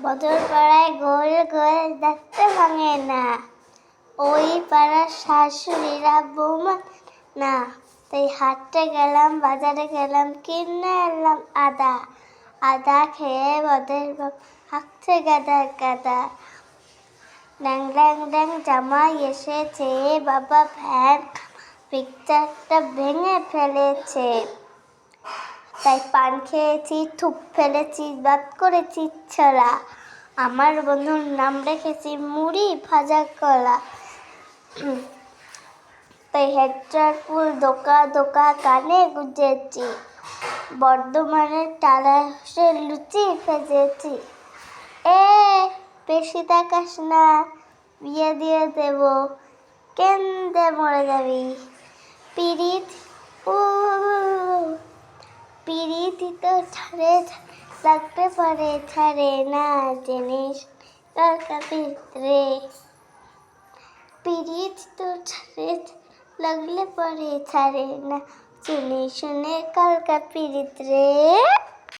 বদর পাড়ায় গোল গোল দেখতে ভাঙে না, ওই পাড়ার শাশুড়িরা বৌমা না। তাই হাটে গেলাম, বাজারে গেলাম, কিনে এলাম আদা। আদা খেয়ে বদের বাপ হাঁকছে গাদা গাদা। ড্যাং ড্যাং ড্যাং জামাই এসেছে, বাবা ফ্যান পিকচারটা ভেঙে ফেলেছে। তাই পান খেয়েছি, থুপ ফেলেছি, বাদ করেছি ছড়া। আমার বন্ধুর নাম রেখেছি মুড়ি ভাজা কলা। তাই হেডটার ফুল দোকা দোকা কানে গুঁজেছি, বর্ধমানের টালাসে লুচি ভেজেছি। বেশি তাকাস না, বিয়ে দিয়ে দেব, কেন্দে মরে যাবি। পিরিত পিরিতি তো ছাড়ে লাগতে পারে, ছাড়ে না জিনিস কালকা পিতরে। পিরিত তো ছাড়ে লাগলে পরে ছাড়ে না, চিনি শুনে কালকা পিরিত রে।